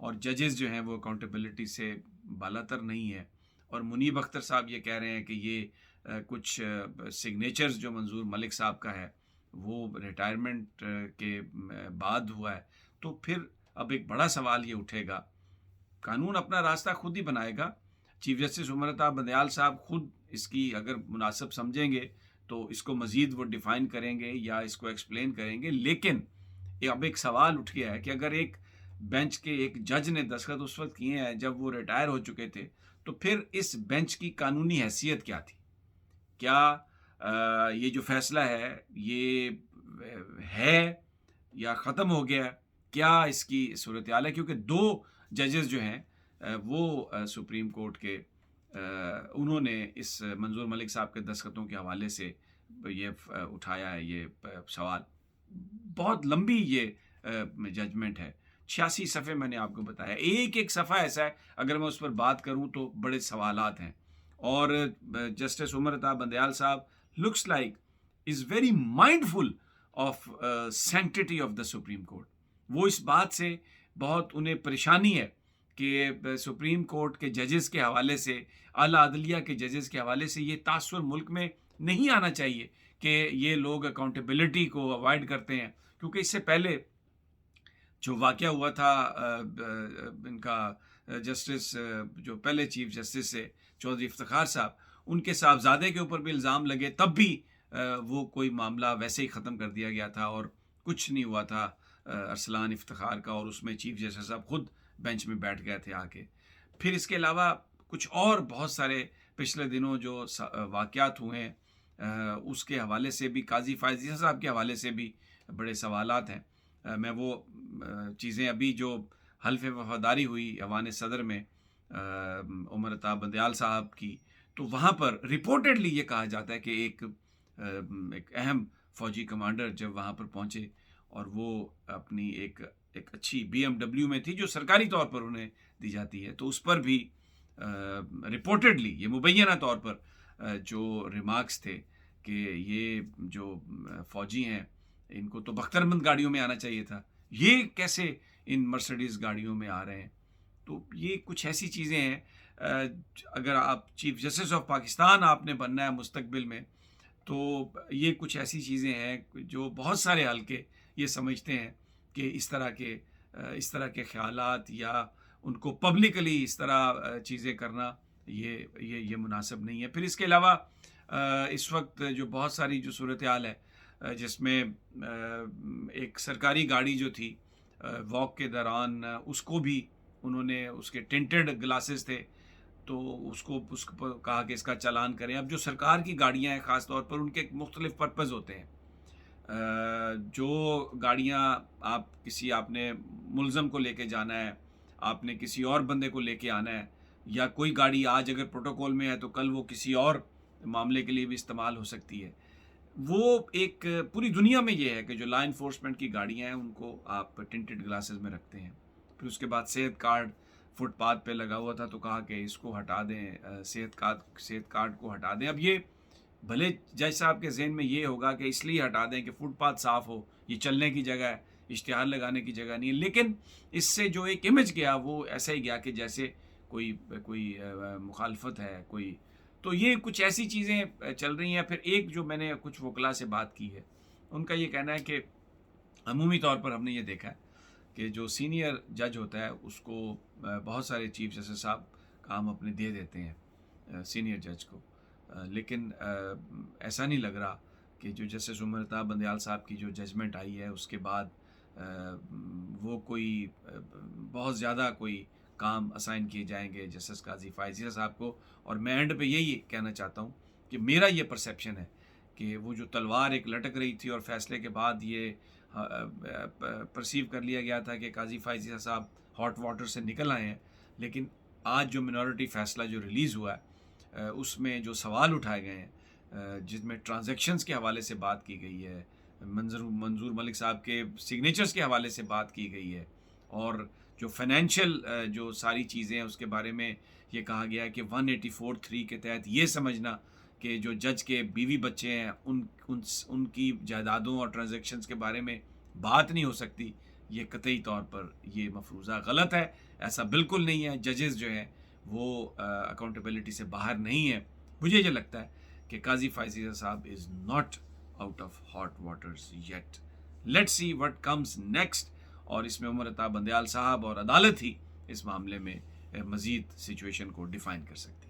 اور ججز جو ہیں وہ اکاؤنٹیبلٹی سے بالاتر نہیں ہے. اور منیب اختر صاحب یہ کہہ رہے ہیں کہ یہ کچھ سگنیچرز جو منظور ملک صاحب کا ہے وہ ریٹائرمنٹ کے بعد ہوا ہے. تو پھر اب ایک بڑا سوال یہ اٹھے گا، قانون اپنا راستہ خود ہی بنائے گا. چیف جسٹس عمر عطا بندیال صاحب خود اس کی اگر مناسب سمجھیں گے تو اس کو مزید وہ ڈیفائن کریں گے یا اس کو ایکسپلین کریں گے. لیکن اب ایک سوال اٹھ گیا ہے کہ اگر ایک بینچ کے ایک جج نے دستخط اس وقت کیے ہیں جب وہ ریٹائر ہو چکے تھے، تو پھر اس بینچ کی قانونی حیثیت کیا تھی؟ کیا یہ جو فیصلہ ہے یہ ہے یا ختم ہو گیا؟ کیا اس کی صورتحال ہے؟ کیونکہ 2 ججز جو ہیں وہ سپریم کورٹ کے انہوں نے اس منظور ملک صاحب کے دستخطوں کے حوالے سے یہ اٹھایا ہے یہ سوال. بہت لمبی یہ ججمنٹ ہے، 86 صفحے میں نے آپ کو بتایا. ایک صفحہ ایسا ہے اگر میں اس پر بات کروں تو بڑے سوالات ہیں. اور جسٹس عمر عطا بندیال صاحب looks like is very mindful of sanctity of the supreme court. وہ اس بات سے بہت انہیں پریشانی ہے کہ سپریم کورٹ کے ججز کے حوالے سے، اعلیٰ عدلیہ کے ججز کے حوالے سے یہ تاثر ملک میں نہیں آنا چاہیے کہ یہ لوگ اکاؤنٹیبلٹی کو اوائڈ کرتے ہیں. کیونکہ اس سے پہلے جو واقعہ ہوا تھا ان کا جسٹس جو پہلے چیف جسٹس سے چودھری افتخار صاحب، ان کے صاحبزادے کے اوپر بھی الزام لگے، تب بھی وہ کوئی معاملہ ویسے ہی ختم کر دیا گیا تھا اور کچھ نہیں ہوا تھا ارسلان افتخار کا، اور اس میں چیف جسٹس صاحب خود بینچ میں بیٹھ گئے تھے آ کے. پھر اس کے علاوہ کچھ اور بہت سارے پچھلے دنوں جو واقعات ہوئے ہیں اس کے حوالے سے بھی، قاضی فائز عیسی صاحب کے حوالے سے بھی بڑے سوالات ہیں. میں وہ چیزیں ابھی جو حلف وفاداری ہوئی ایوان صدر میں عمر عطا بندیال صاحب کی، تو وہاں پر رپورٹڈلی یہ کہا جاتا ہے کہ ایک اہم فوجی کمانڈر جب وہاں پر پہنچے اور وہ اپنی ایک اچھی BMW میں تھی جو سرکاری طور پر انہیں دی جاتی ہے، تو اس پر بھی رپورٹڈلی یہ مبینہ طور پر جو ریمارکس تھے کہ یہ جو فوجی ہیں ان کو تو بختربند گاڑیوں میں آنا چاہیے تھا، یہ کیسے ان مرسڈیز گاڑیوں میں آ رہے ہیں. تو یہ کچھ ایسی چیزیں ہیں. اگر آپ چیف جسٹس آف پاکستان آپ نے بننا ہے مستقبل میں، تو یہ کچھ ایسی چیزیں ہیں جو بہت سارے حلقے یہ سمجھتے ہیں کہ اس طرح کے خیالات یا ان کو پبلکلی اس طرح چیزیں کرنا یہ مناسب نہیں ہے. پھر اس کے علاوہ اس وقت جو بہت ساری جو صورتحال ہے جس میں ایک سرکاری گاڑی جو تھی واک کے دوران اس کو بھی انہوں نے، اس کے ٹینٹڈ گلاسز تھے تو اس کو کہا کہ اس کا چالان کریں. اب جو سرکار کی گاڑیاں ہیں خاص طور پر ان کے مختلف پرپز ہوتے ہیں. جو گاڑیاں آپ نے ملزم کو لے کے جانا ہے، آپ نے کسی اور بندے کو لے کے آنا ہے، یا کوئی گاڑی آج اگر پروٹوکول میں ہے تو کل وہ کسی اور معاملے کے لیے بھی استعمال ہو سکتی ہے. وہ ایک پوری دنیا میں یہ ہے کہ جو لا انفورسمنٹ کی گاڑیاں ہیں ان کو آپ ٹنٹڈ گلاسز میں رکھتے ہیں. پھر اس کے بعد صحت کارڈ فٹ پاتھ پہ لگا ہوا تھا تو کہا کہ اس کو ہٹا دیں، صحت کارڈ کو ہٹا دیں. اب یہ بھلے جج صاحب کے ذہن میں یہ ہوگا کہ اس لیے ہٹا دیں کہ فٹ پاتھ صاف ہو، یہ چلنے کی جگہ ہے، اشتہار لگانے کی جگہ نہیں ہے. لیکن اس سے جو ایک امیج گیا وہ ایسا ہی گیا کہ جیسے کوئی مخالفت ہے کوئی. تو یہ کچھ ایسی چیزیں چل رہی ہیں. پھر ایک جو میں نے کچھ وکلا سے بات کی ہے ان کا یہ کہنا ہے کہ عمومی طور پر ہم نے یہ دیکھا ہے کہ جو سینئر جج ہوتا ہے اس کو بہت سارے چیف جسٹس صاحب کام اپنے دے دیتے ہیں سینئر جج کو، لیکن ایسا نہیں لگ رہا کہ جو جسٹس عمر عطا بندیال صاحب کی جو ججمنٹ آئی ہے اس کے بعد وہ کوئی بہت زیادہ کوئی کام اسائن کیے جائیں گے جسٹس قاضی فائز عیسی صاحب کو. اور میں اینڈ پہ یہی کہنا چاہتا ہوں کہ میرا یہ پرسیپشن ہے کہ وہ جو تلوار ایک لٹک رہی تھی اور فیصلے کے بعد یہ پرسیو کر لیا گیا تھا کہ قاضی فائز عیسی صاحب ہاٹ واٹر سے نکل آئے ہیں، لیکن آج جو منورٹی فیصلہ جو ریلیز ہوا ہے اس میں جو سوال اٹھائے گئے ہیں جس میں ٹرانزیکشنز کے حوالے سے بات کی گئی ہے، منظور ملک صاحب کے سگنیچرز کے حوالے سے بات کی گئی ہے، اور جو فائنینشیل جو ساری چیزیں ہیں اس کے بارے میں یہ کہا گیا ہے کہ 184(3) کے تحت یہ سمجھنا کہ جو جج کے بیوی بچے ہیں ان کی جائیدادوں اور ٹرانزیکشنز کے بارے میں بات نہیں ہو سکتی، یہ قطعی طور پر یہ مفروضہ غلط ہے. ایسا بالکل نہیں ہے. ججز جو ہیں وہ اکاؤنٹیبلٹی سے باہر نہیں ہیں. مجھے یہ لگتا ہے کہ قاضی فائز عیسیٰ صاحب is not out of hot waters yet. Let's see what comes next. اور اس میں عمر عطا بندیال صاحب اور عدالت ہی اس معاملے میں مزید سچویشن کو ڈیفائن کر سکتی ہے.